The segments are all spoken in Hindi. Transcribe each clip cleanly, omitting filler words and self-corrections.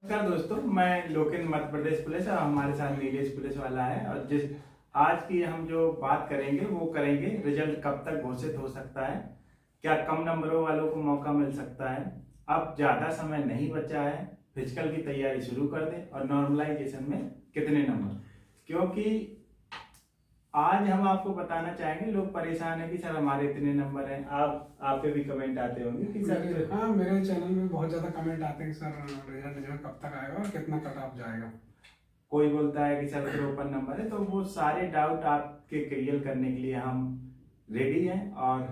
नमस्कार दोस्तों, मैं लोकेन मध्य प्रदेश पुलिस और हमारे साथ नीलेश पुलिस वाला है। और जिस आज की हम जो बात करेंगे वो करेंगे रिजल्ट कब तक घोषित हो सकता है, क्या कम नंबरों वालों को मौका मिल सकता है। अब ज़्यादा समय नहीं बचा है, फिजिकल की तैयारी शुरू कर दें। और नॉर्मलाइजेशन में कितने नंबर, क्योंकि आज हम आपको बताना चाहेंगे, लोग परेशान है कि सर हमारे इतने नंबर हैं। आप पे भी कमेंट आते होंगे कि सर हाँ, मेरे चैनल में बहुत ज्यादा कमेंट आते हैं कि सर रिजल्ट जो है कब तक आएगा और कितना कट ऑफ जाएगा। कोई बोलता है कि सर फिर ओपन नंबर है। तो वो सारे डाउट आपके क्लियर करने के लिए हम रेडी हैं। और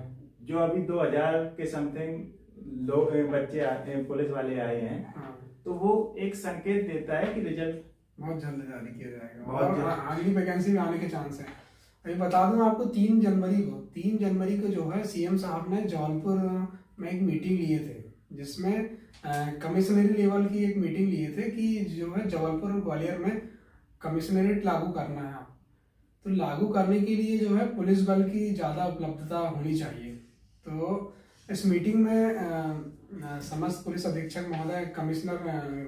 जो अभी 2000 के समथिंग लोग बच्चे आते हैं, पुलिस वाले आए हैं, हाँ, तो वो एक संकेत देता है कि रिजल्ट बहुत जल्द जारी किया जाएगा बहुत और अगली वैकेंसी में आने के चांस है। अभी बता दूं आपको, 3 जनवरी को जो है सीएम साहब ने जौनपुर में एक मीटिंग लिए थे, जिसमें कमिश्नरी लेवल की एक मीटिंग लिए थे कि जो है जबलपुर और ग्वालियर में कमिश्नरेट लागू करना है। आप तो लागू करने के लिए जो है पुलिस बल की ज़्यादा उपलब्धता होनी चाहिए। तो इस मीटिंग में समस्त पुलिस अधीक्षक महोदय, कमिश्नर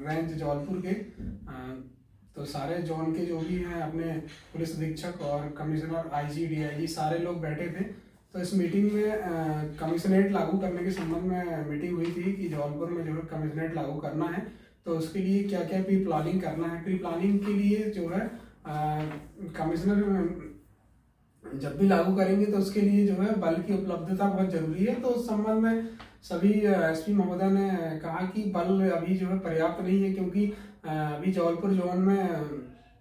रेंज जबलपुर के, तो सारे जोन के जो भी हैं अपने पुलिस अधीक्षक और कमिश्नर, आईजी, डीआईजी सारे लोग बैठे थे। तो इस मीटिंग में कमिश्नरेट लागू करने के संबंध में मीटिंग हुई थी कि जबलपुर में जो है कमिश्नरेट लागू करना है, तो उसके लिए क्या क्या प्री प्लानिंग करना है। प्री प्लानिंग के लिए जो है कमिश्नर जब भी लागू करेंगे तो उसके लिए जो है बल की उपलब्धता बहुत जरूरी है। तो उस संबंध में सभी एसपी महोदय ने कहा कि बल अभी जो है पर्याप्त नहीं है, क्योंकि अभी जबलपुर जोन में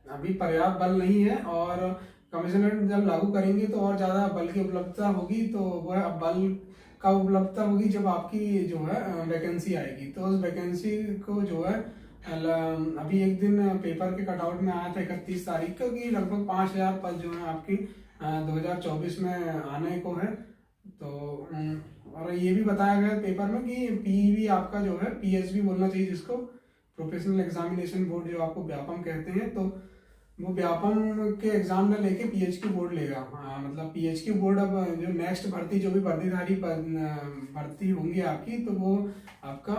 अभी पर्याप्त बल नहीं है, और कमिश्नरेट जब लागू करेंगे तो और ज़्यादा बल की उपलब्धता होगी। तो वह बल का उपलब्धता होगी जब आपकी जो है वैकेंसी आएगी। तो उस वैकेंसी को जो है अभी एक दिन पेपर के कटआउट में आया था 31 तारीख को कि लगभग 5000 पद जो है आपकी 2024 में आने को है। तो और ये भी बताया गया पेपर में कि पीईबी आपका जो है, पीएसबी बोलना चाहिए जिसको, प्रोफेशनल एग्जामिनेशन बोर्ड जो आपको व्यापम कहते हैं, तो वो व्यापम के एग्जाम न लेके पीएचक्यू बोर्ड लेगा। मतलब पीएचक्यू बोर्ड अब जो नेक्स्ट भर्ती, जो भी भर्तीधारी भर्ती होंगी आपकी, तो वो आपका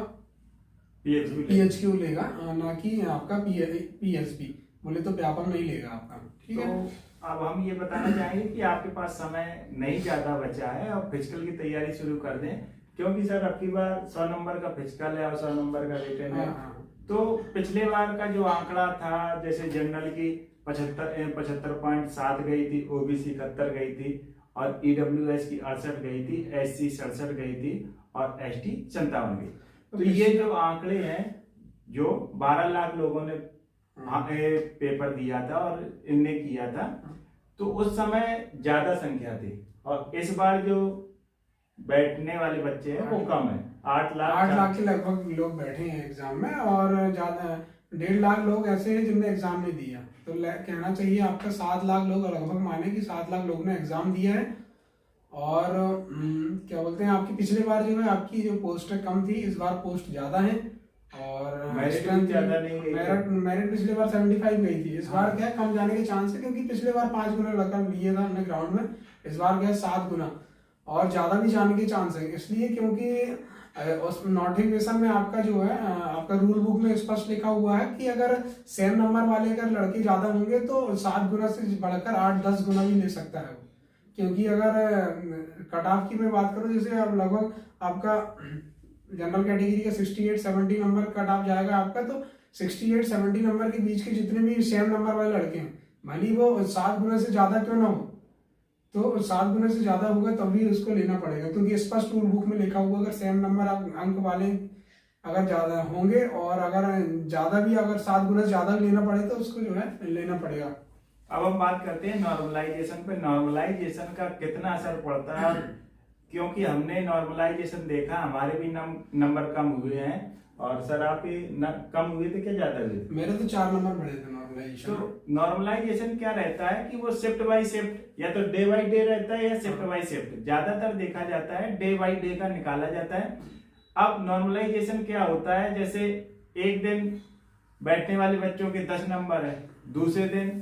पीएचक्यू लेगा, ना कि आपका पीएसबी बोले तो व्यापम नहीं लेगा आपका। ठीक है। तो अब हम ये बताना चाहेंगे कि आपके पास समय नहीं ज्यादा बचा है और फिजिकल की तैयारी शुरू कर दें, क्योंकि सर अब की बार 100 नंबर का फिजिकल है और 100 नंबर का रिटर्न है। तो पिछले बार का जो आंकड़ा था, जैसे जनरल की 75.7 गई थी, ओबीसी 71 गई थी, और ईडब्ल्यूएस की 68 गई थी, एससी 67 गई थी, और एसटी 57 गई। तो ये जो आंकड़े हैं, जो 12 लाख लोगों ने पेपर दिया था और इनने किया था, तो उस समय ज्यादा संख्या थी। और इस बार जो बैठने वाले बच्चे हैं वो कम है, 8 लाख के लगभग लोग बैठे हैं एग्जाम में, और ज्यादा 1.5 लाख लोग ऐसे हैं जिनने एग्जाम नहीं दिया। तो कहना चाहिए आपका 7 लाख लोग, लगभग माने कि 7 लाख लोग ने एग्जाम दिया है। और क्या बोलते हैं, आपकी पिछले बार जो है आपकी जो पोस्ट कम थी, इस बार पोस्ट ज्यादा है। और मेरिट पिछले बार 75 गई थी, इस बार क्या कम जाने के चांस है, क्योंकि पिछले बार 5 गुना रकम लिए था हमने ग्राउंड में, इस बार क्या 7 गुना और ज्यादा भी जाने के चांस है। इसलिए क्योंकि उस नोटिफिकेशन में आपका जो है, आपका रूल बुक में स्पष्ट लिखा हुआ है कि अगर सेम नंबर वाले अगर लड़के ज्यादा होंगे तो 7 गुना से बढ़कर 8-10 गुना भी ले सकता है। क्योंकि अगर कट ऑफ की मैं बात करूं, जैसे अब लगभग आपका जनरल कैटेगरी का 68-70 नंबर कट ऑफ जाएगा आपका, तो 68-70 नंबर के बीच के जितने भी सेम नंबर वाले लड़के हैं, भले वो 7 गुना से ज्यादा क्यों ना हो, तो 7 गुना से ज्यादा होगा तब भी उसको लेना पड़ेगा, क्योंकि स्पष्ट रूल बुक में लिखा हुआ अगर सेम नंबर अंक वाले अगर ज्यादा होंगे, और अगर ज्यादा भी अगर 7 गुना ज्यादा लेना पड़े तो उसको जो है लेना पड़ेगा। अब हम बात करते हैं नॉर्मलाइजेशन पे। नॉर्मलाइजेशन का कितना असर पड़ता है, क्योंकि हमने नॉर्मलाइजेशन देखा, हमारे भी नंबर कम हुए हैं। और सर आप कम हुए थे क्या ज्यादा हुए? मेरे तो 4 नंबर बढ़े थे नॉर्मलाइजेशन। तो नॉर्मलाइजेशन क्या रहता है कि वो शिफ्ट बाय शिफ्ट, या तो डे बाय डे रहता है या शिफ्ट बाय शिफ्ट। ज्यादातर देखा जाता है डे बाय डे का निकाला जाता है। अब नॉर्मलाइजेशन क्या होता है, जैसे एक दिन बैठने वाले बच्चों के 10 नंबर है, दूसरे दिन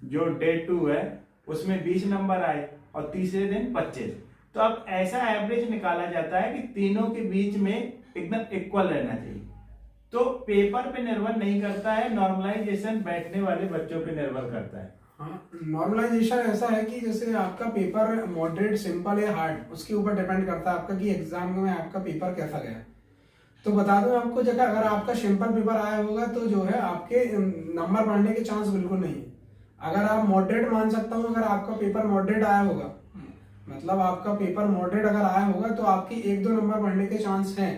जो डे 2 है उसमें 20 नंबर आए, और तीसरे दिन 25। तो अब ऐसा एवरेज निकाला जाता है कि तीनों के बीच में एकदम इक्वल रहना चाहिए। तो पेपर पे निर्भर नहीं करता है, नॉर्मलाइजेशन बैठने वाले बच्चों पे निर्भर करता है। हाँ, नॉर्मलाइजेशन ऐसा है कि जैसे आपका पेपर मॉडरेट, सिंपल या हार्ड, उसके ऊपर डिपेंड करता है आपका कि एग्जाम में आपका पेपर कैसा गया। तो बता दूं आपको, जगह अगर आपका सिंपल पेपर आया होगा तो जो है आपके नंबर बढ़ने के चांस बिल्कुल नहीं है। अगर आप मॉडरेट, मान सकता हूँ अगर आपका पेपर मॉडरेट आया होगा, मतलब आपका पेपर मॉडरेट अगर आया होगा तो आपके 1-2 नंबर बढ़ने के चांस हैं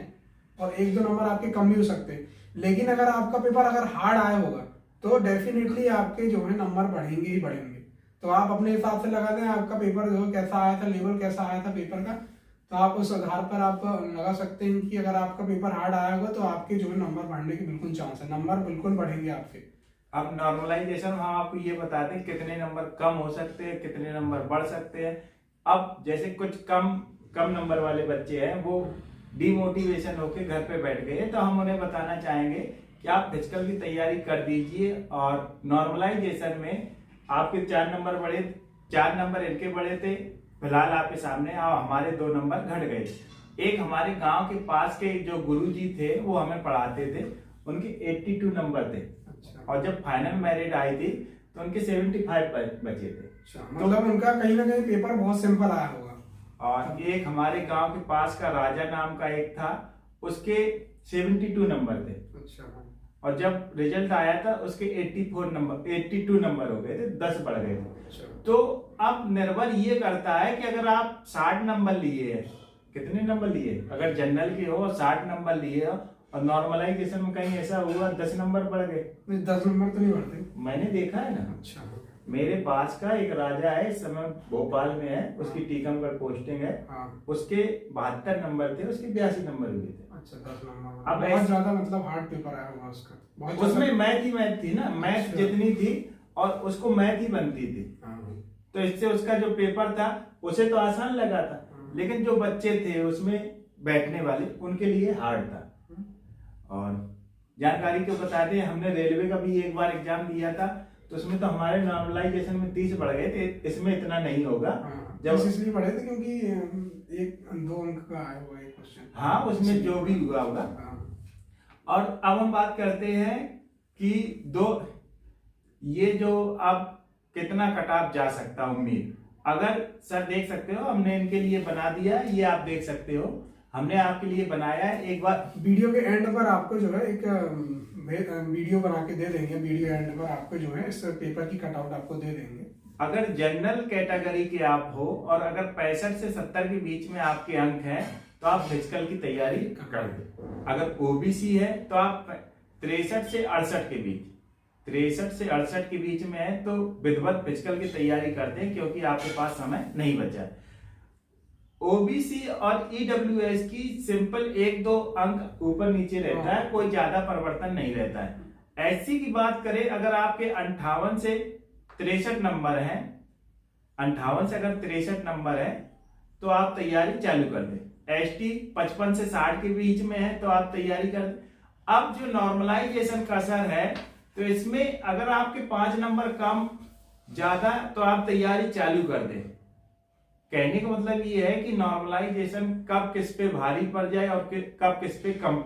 और 1-2 नंबर आपके कम भी हो सकते हैं। लेकिन अगर आपका पेपर अगर हार्ड आया होगा तो डेफिनेटली आपके जो है नंबर बढ़ेंगे ही बढ़ेंगे। तो आप अपने हिसाब से लगा दें आपका पेपर जो कैसा आया था, लेवल कैसा आया था पेपर का, तो आप उस आधार पर आप लगा सकते हैं कि अगर आपका पेपर हार्ड आया होगा तो आपके जो है नंबर बढ़ने के बिल्कुल चांस है, नंबर बिल्कुल बढ़ेंगे आपके। अब नॉर्मलाइजेशन हम आपको ये बताते हैं कितने नंबर कम हो सकते हैं, कितने नंबर बढ़ सकते हैं। अब जैसे कुछ कम नंबर वाले बच्चे हैं, वो डिमोटिवेशन होके घर पे बैठ गए, तो हम उन्हें बताना चाहेंगे कि आप फिजिकल की तैयारी कर दीजिए। और नॉर्मलाइजेशन में आपके 4 नंबर बढ़े, 4 नंबर इनके बढ़े थे, फिलहाल आपके सामने हमारे 2 नंबर घट गए। एक हमारे गांव के पास के जो गुरुजी थे वो हमें पढ़ाते थे, उनके 82 नंबर थे। और जब फाइनल मेरिट आई थी तो उनके 75 बचे थे। मतलब उनका कहीं ना कहीं पेपर बहुत सिंपल आया होगा। और एक हमारे गांव के पास का राजा नाम का एक था, उसके 72 नंबर थे। और जब रिजल्ट आया था उसके 82 नंबर हो गए थे, 10 बढ़ गए थे। तो अब निर्भर ये करता है कि अगर आप 60 नंबर लिए हैं, कितने नंबर लिए, अगर जनरल के हो और 60 नंबर लिए हो और नॉर्मलाइजेशन में कहीं ऐसा हुआ 10 नंबर बढ़ गए। 10 नंबर तो नहीं बढ़ते, मैंने देखा है ना। अच्छा, मेरे पास का एक राजा है, इस समय भोपाल में है, उसकी टीकमगढ़ पोस्टिंग है। उसके 72 नंबर थे, उसके 82 नंबर हुए थे। अच्छा, 10 नंबर। अब बहुत ज्यादा मतलब हार्ड पेपर आया होगा उसका। उसमें मैथ थी ना, मैथ जितनी थी और उसको मैथ ही बनती थी, तो इससे उसका जो पेपर था उसे तो आसान लगा था, लेकिन जो बच्चे थे उसमें बैठने वाले उनके लिए हार्ड था। और जानकारी को बता दें, हमने रेलवे का भी एक बार एग्जाम दिया था, तो उसमें तो हमारे नॉर्मलाइजेशन में 30 बढ़ गए थे, इसमें इतना नहीं होगा। जब इसलिए बढ़े थे क्योंकि 1-2 अंक का आया हुआ एक क्वेश्चन। हाँ, उसमें जो भी हुआ होगा। और अब हम बात करते हैं कि ये जो अब कितना कट ऑफ जा सकता है उम्मीद। अगर सर देख सकते हो, हमने इनके लिए बना दिया, ये आप देख सकते हो, हमने आपके लिए बनाया है। एक बार वीडियो के एंड पर आपको जो है एक वीडियो बना के दे देंगे, वीडियो एंड पर आपको जो है इस पेपर की कटआउट आपको दे देंगे। अगर जनरल कैटेगरी के आप हो और अगर 65 से 70 के बीच में आपके अंक हैं तो आप फिजिकल की तैयारी कर दो। अगर ओबीसी है तो आप 63 से 68 के बीच, 63 से 68 के बीच में है तो विधिवत फिजिकल की तैयारी करते हैं, क्योंकि आपके पास समय नहीं बचा है। ओबीसी और ईडब्ल्यूएस की सिंपल 1-2 अंक ऊपर नीचे रहता है, कोई ज्यादा परिवर्तन नहीं रहता है। एससी की बात करें, अगर आपके 58 से 63 नंबर हैं, 58 से अगर 63 नंबर है तो आप तैयारी चालू कर दें। एसटी 55 से 60 के बीच में है तो आप तैयारी कर दें। अब जो नॉर्मलाइजेशन का असर है, तो इसमें अगर आपके 5 नंबर कम ज्यादा तो आप तैयारी चालू कर दें। कहने का मतलब ये है कि नॉर्मलाइजेशन कब किस पे भारी पड़ जाए और कब किस पे कम।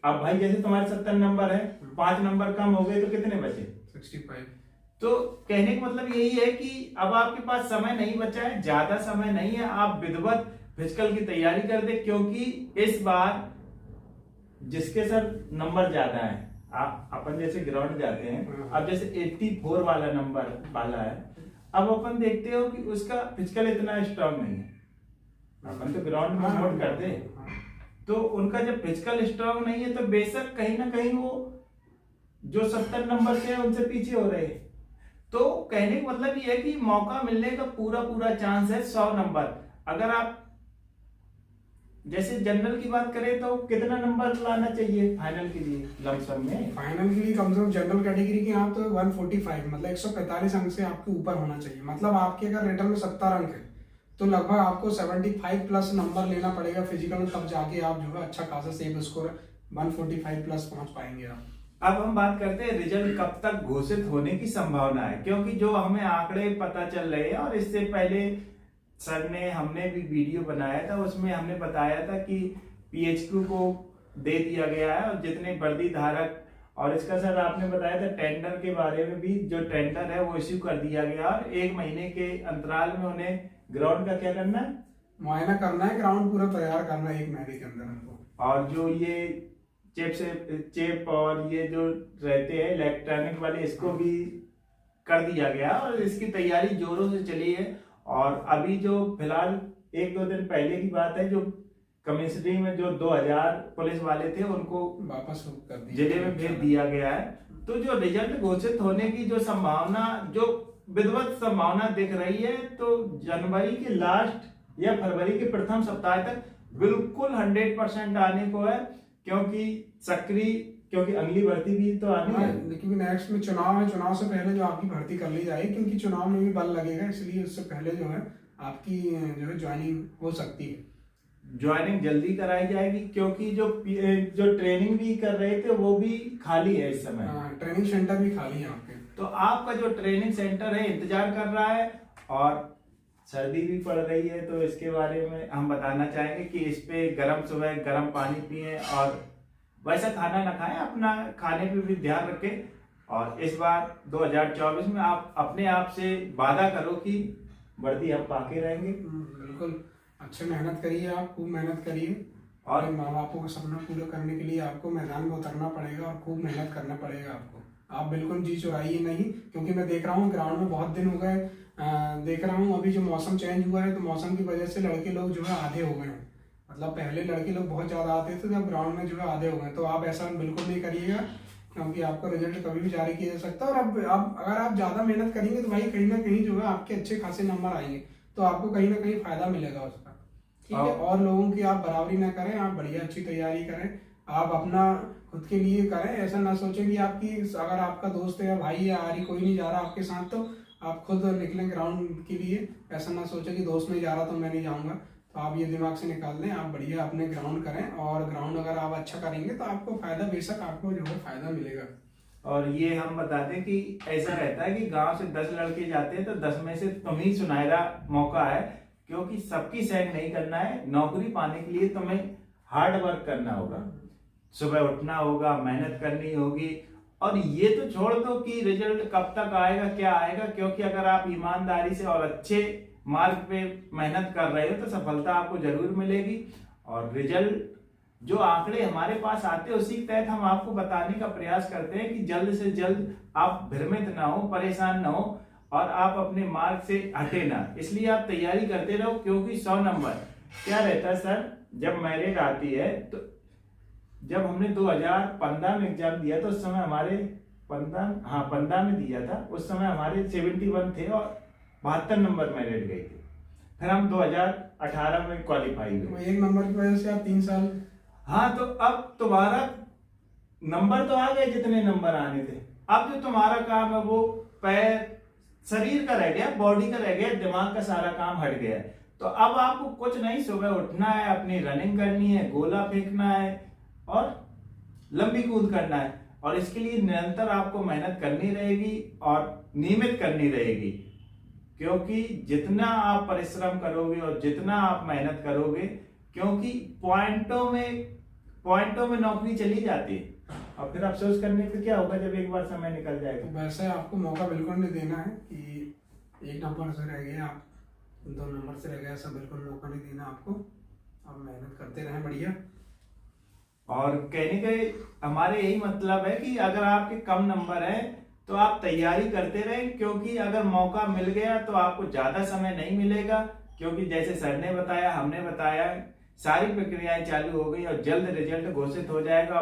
अब भाई जैसे तुम्हारे 70 नंबर है, 5 नंबर कम हो गए तो कितने बचे? 65। तो कहने का मतलब यही है कि अब आपके पास समय नहीं बचा है, ज्यादा समय नहीं है, आप विधिवत फिजिकल की तैयारी कर दे, क्योंकि इस बार जिसके सर नंबर ज्यादा है, आप अपन जैसे ग्राउंड जाते हैं, अब जैसे 84 वाला नंबर वाला है, अब अपन देखते हो कि उसका फिजिकल इतना स्ट्रांग नहीं है, अपन तो ग्राउंड में नोट करते हैं, तो उनका जब फिजिकल स्ट्रांग नहीं है तो बेशक कहीं ना कहीं वो जो 70 नंबर से है उनसे पीछे हो रहे हैं। तो कहने का मतलब ये है कि मौका मिलने का पूरा चांस है 100 नंबर। अगर आप जैसे जनरल की बात करें तो कितना नंबर लाना चाहिए फाइनल के लिए? लमसम में फाइनल के लिए कम से कम जनरल कैटेगरी के यहाँ तो 145 मतलब 145 अंक से आपके ऊपर होना चाहिए। मतलब आपके अगर रिटर्न में 70 अंक है तो लगभग आपको 75 प्लस नंबर लेना पड़ेगा फिजिकल, तब जाके आप जो है अच्छा खासा सेफ स्कोर 145 प्लस पहुंच पाएंगे आप। अब हम बात करते हैं रिजल्ट कब तक घोषित होने की संभावना है, क्योंकि जो हमें आंकड़े पता चल रहे हैं, और इससे पहले हमने भी वीडियो बनाया था, उसमें हमने बताया था कि पीएचक्यू को दे दिया गया है और जितने वर्दी धारक, और इसका सर आपने बताया था टेंडर के बारे में भी, जो टेंडर है वो इश्यू कर दिया गया और 1 महीने के अंतराल में उन्हें ग्राउंड का क्या करना है, मुआयना करना है, ग्राउंड पूरा तैयार करना है 1 महीने के अंदर हमको। और जो ये चेप और ये जो रहते हैं इलेक्ट्रॉनिक वाले, इसको भी कर दिया गया और इसकी तैयारी जोरों से चली है। और अभी जो फिलहाल 1-2 दिन पहले की बात है, जो कमिश्नरी में जो 2000 पुलिस वाले थे उनको वापस कर दिया, जिले में भेज दिया गया है। तो जो रिजल्ट घोषित होने की जो संभावना, जो विधिवत संभावना दिख रही है, तो जनवरी के लास्ट या फरवरी के प्रथम सप्ताह तक बिल्कुल 100% आने को है, क्योंकि अगली भर्ती भी तो आनी है। लेकिन नेक्स्ट में चुनाव है, चुनाव से पहले जो आपकी भर्ती कर ली जाएगी, क्योंकि चुनाव में भी बल लगेगा, इसलिए उससे पहले जो है आपकी जो है ज्वाइनिंग हो सकती है। ज्वाइनिंग जल्दी कराई जाएगी, क्योंकि जो ट्रेनिंग भी कर रहे थे वो भी खाली है इस समय। ट्रेनिंग सेंटर भी खाली है आपके। तो आपका जो ट्रेनिंग सेंटर है इंतजार कर रहा है, और सर्दी भी पड़ रही है, तो इसके बारे में हम बताना चाहेंगे कि इस पे सुबह गर्म पानी पिए और वैसा खाना ना खाएं, अपना खाने पे भी ध्यान रखें। और इस बार 2024 में आप अपने आप से वादा करो कि वर्दी हम पाके रहेंगे। बिल्कुल, अच्छे मेहनत करिए, आप खूब मेहनत करिए, और माँ बापों का सपना पूरा करने के लिए आपको मैदान में उतरना पड़ेगा और खूब मेहनत करना पड़ेगा आपको। आप बिल्कुल जी चुराइए नहीं, क्योंकि मैं देख रहा हूँ ग्राउंड में बहुत दिन हो गए, देख रहा हूँ अभी जो मौसम चेंज हुआ है, तो मौसम की वजह से लड़के लोग जो है आधे हो गए हैं। मतलब पहले लड़के लोग बहुत ज़्यादा आते थे, जब ग्राउंड में जो है आधे हो गए। तो आप ऐसा बिल्कुल नहीं करिएगा, क्योंकि आपका रिजल्ट कभी भी जारी किया जा सकता है। और अब अगर आप ज़्यादा मेहनत करेंगे तो भाई कहीं ना कहीं जो है आपके अच्छे खासे नंबर आएंगे, तो आपको कहीं ना कहीं फायदा मिलेगा उसका, ठीक है। और लोगों की आप बराबरी ना करें, आप बढ़िया अच्छी तैयारी करें, आप अपना खुद के लिए करें। ऐसा ना सोचें कि अगर आपका दोस्त है या भाई या आरी कोई नहीं जा रहा आपके साथ, तो आप खुद निकलें ग्राउंड के लिए। ऐसा ना सोचें कि दोस्त नहीं जा रहा तो मैं नहीं जाऊंगा। तो आप ये दिमाग से निकाल दें, आप बढ़िया अपने ग्राउंड करें, और ग्राउंड अगर आप अच्छा करेंगे तो आपको फायदा, बेशक आपको जो है फायदा मिलेगा। और ये हम बता दें कि ऐसा रहता है कि गांव से 10 लड़के जाते हैं, तो 10 में से तुम ही सुनहरा मौका है, क्योंकि सबकी सैन नहीं करना है। नौकरी पाने के लिए तुम्हें हार्ड वर्क करना होगा, सुबह उठना होगा, मेहनत करनी होगी। और ये तो छोड़ दो कि रिजल्ट कब तक आएगा, क्या आएगा, क्योंकि अगर आप ईमानदारी से और अच्छे मार्ग पे मेहनत कर रहे हो तो सफलता आपको जरूर मिलेगी। और रिजल्ट जो आंकड़े हमारे पास आते हैं उसी के तहत हम आपको बताने का प्रयास करते हैं कि जल्द से जल्द आप भ्रमित ना हो, परेशान ना हो, और आप अपने मार्ग से हटे ना। इसलिए आप तैयारी करते रहो, क्योंकि 100 नंबर क्या रहता है सर, जब मैरिट आती है, तो जब हमने 2015 में एग्जाम दिया तो उस समय हमारे 15 में दिया था, उस समय हमारे 71 थे और 72 नंबर मैरिट गए थे। फिर हम 2018 में क्वालिफाई हुए। 1 नंबर की वजह से आप 3 साल। हाँ, तो अब तुम्हारा नंबर तो आ गए जितने नंबर आने थे। अब जो तुम्हारा काम है वो पैर शरीर का रह गया, बॉडी का रह गया, दिमाग का सारा काम हट गया। तो अब आपको कुछ नहीं, सुबह उठना है, अपनी रनिंग करनी है, गोला फेंकना है और लंबी कूद करना है। और इसके लिए निरंतर आपको मेहनत करनी रहेगी और नियमित करनी रहेगी, क्योंकि जितना आप परिश्रम करोगे और जितना आप मेहनत करोगे, क्योंकि पॉइंटों में नौकरी चली जाती है, और फिर अफसोस करने पे क्या होगा जब एक बार समय निकल जाएगा। तो वैसे आपको मौका बिल्कुल नहीं देना है कि 1 नंबर से रह गए आप, 2 नंबर से रह गए, ऐसा बिल्कुल मौका नहीं देना आपको। आप मेहनत करते रहें बढ़िया। और कहने का हमारे यही मतलब है कि अगर आपके कम नंबर हैं तो आप तैयारी करते रहें, क्योंकि अगर मौका मिल गया तो आपको ज्यादा समय नहीं मिलेगा, क्योंकि जैसे सर ने बताया, हमने बताया, सारी प्रक्रियाएं चालू हो गई और जल्द रिजल्ट घोषित हो जाएगा।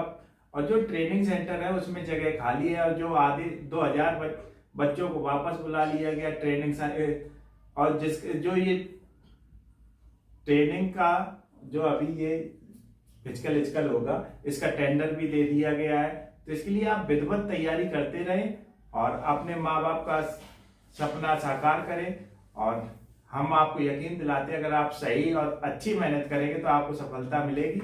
और जो ट्रेनिंग सेंटर है उसमें जगह खाली है, और जो आधे 2000 बच्चों को वापस बुला लिया गया ट्रेनिंग से। और जो ये ट्रेनिंग का जो अभी ये फिजिकल होगा, इसका टेंडर भी दे दिया गया है। तो इसके लिए आप विधिवत तैयारी करते रहें और अपने माँ बाप का सपना साकार करें। और हम आपको यकीन दिलाते हैं, अगर आप सही और अच्छी मेहनत करेंगे तो आपको सफलता मिलेगी।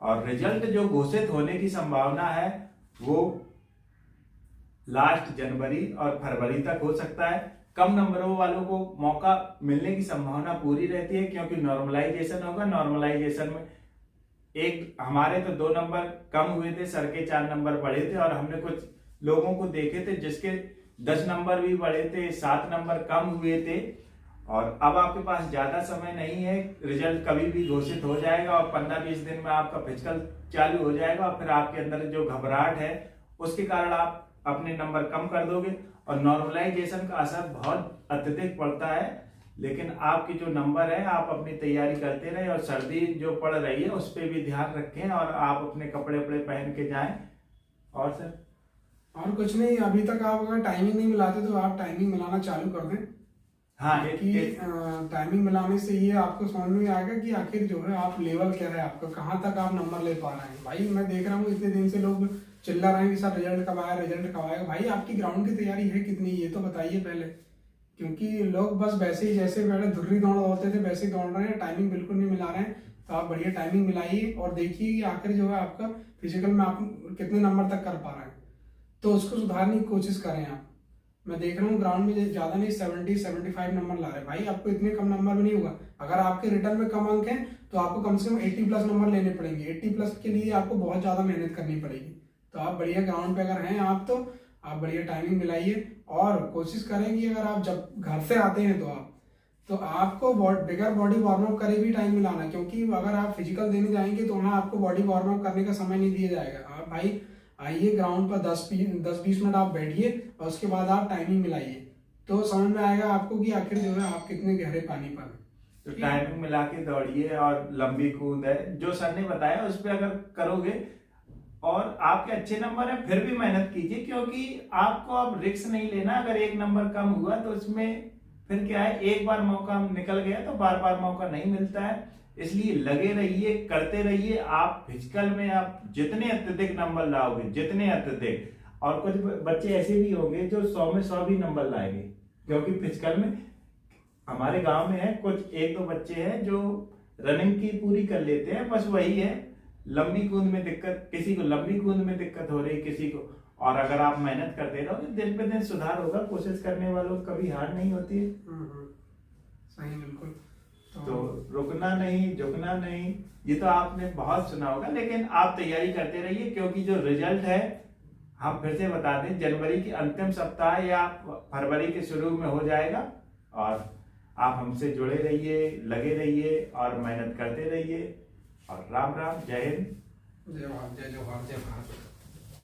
और रिजल्ट जो घोषित होने की संभावना है वो लास्ट जनवरी और फरवरी तक हो सकता है। कम नंबरों वालों को मौका मिलने की संभावना पूरी रहती है, क्योंकि नॉर्मलाइजेशन होगा। नॉर्मलाइजेशन में एक हमारे तो 2 नंबर कम हुए थे, सर के 4 नंबर बढ़े थे, और हमने कुछ लोगों को देखे थे जिसके 10 नंबर भी बढ़े थे, 7 नंबर कम हुए थे। और अब आपके पास ज्यादा समय नहीं है, रिजल्ट कभी भी घोषित हो जाएगा और 15-20 दिन में आपका फिजिकल चालू हो जाएगा, और फिर आपके अंदर जो घबराहट है उसके कारण आप अपने नंबर कम कर दोगे, और नॉर्मलाइजेशन का असर बहुत अत्यधिक पड़ता है। लेकिन आपके जो नंबर है आप अपनी तैयारी करते रहे, और सर्दी जो पड़ रही है उस पर भी ध्यान रखें, और आप अपने कपड़े वपड़े पहन के जाएं। और सर और कुछ नहीं, अभी तक आप अगर टाइमिंग नहीं मिलाते तो आप टाइमिंग मिलाना चालू कर दें। हाँ, टाइमिंग मिलाने से ये आपको समझ में आएगा कि आखिर जो है आप लेवल क्या है आपका, कहाँ तक आप नंबर ले पा रहे हैं। भाई मैं देख रहा हूँ इतने दिन से लोग चिल्ला रहे हैं कि सर रिजल्ट कब आया, रिजल्ट कब आएगा। भाई आपकी ग्राउंड की तैयारी है कितनी, ये तो बताइए पहले। क्योंकि लोग बस वैसे ही जैसे पहले धुर्री दौड़ होते थे वैसे ही दौड़ रहे हैं, टाइमिंग बिल्कुल नहीं मिला रहे हैं। तो आप बढ़िया टाइमिंग मिलाइए और देखिए कि आखिर जो है आपका फिजिकल में आप कितने नंबर तक कर पा रहे हैं, तो उसको सुधारने की कोशिश करें आप। मैं देख रहा हूँ ग्राउंड में ज्यादा नहीं 70-75 नंबर ला रहे हैं। भाई आपको इतने कम नंबर में नहीं होगा। अगर आपके रिटर्न में कम अंक हैं तो आपको कम से कम 80+ नंबर लेने पड़ेंगे। 80+ के लिए आपको बहुत ज्यादा मेहनत करनी पड़ेगी। तो आप बढ़िया ग्राउंड पे अगर हैं आप, तो आप बढ़िया टाइमिंग मिलाइए और कोशिश करें कि अगर आप जब घर से आते हैं तो आपको बिगर बॉडी वार्म अप करे भी टाइम मिलाना, क्योंकि अगर आप फिजिकल देने जाएंगे तो वहाँ आपको बॉडी वार्म अप करने का समय नहीं दिया जाएगा। आप भाई आइए ग्राउंड पर 10-20 मिनट आप बैठिए और उसके बाद आप टाइमिंग मिलाइए, तो समझ में आएगा आपको कि आखिर जो है आप कितने गहरे पानी पर हैं। तो टाइमिंग मिला के दौड़िए, और लंबी कूद है जो सर ने बताया उस पर अगर करोगे और आपके अच्छे नंबर है फिर भी मेहनत कीजिए, क्योंकि आपको अब रिस्क नहीं लेना। अगर एक नंबर कम हुआ तो उसमें फिर क्या है, एक बार मौका निकल गया तो बार बार मौका नहीं मिलता है। इसलिए लगे रहिए, करते रहिए। आप फिजिकल में आप जितने अत्यधिक नंबर लाओगे, जितने अत्यधिक, और कुछ बच्चे ऐसे भी होंगे जो 100 में 100 भी नंबर लाएंगे, क्योंकि फिजिकल में हमारे गांव में है कुछ 1-2 बच्चे हैं जो रनिंग की पूरी कर लेते हैं, बस वही है लंबी कूद में दिक्कत, किसी को लंबी कूद में दिक्कत हो रही, किसी को। और अगर आप मेहनत करते रहोगे दिन पे दिन सुधार होगा। कोशिश करने वालों को कभी हार नहीं होती है। सही, बिल्कुल। तो रुकना नहीं, झुकना नहीं, ये तो आपने बहुत सुना होगा, लेकिन आप तैयारी करते रहिए, क्योंकि जो रिजल्ट है हम फिर से बता दें जनवरी के अंतिम सप्ताह या फरवरी के शुरू में हो जाएगा। और आप हमसे जुड़े रहिए, लगे रहिए और मेहनत करते रहिए। और राम राम, जय हिंद, जय भारत, जय जवाहर, जय भारत।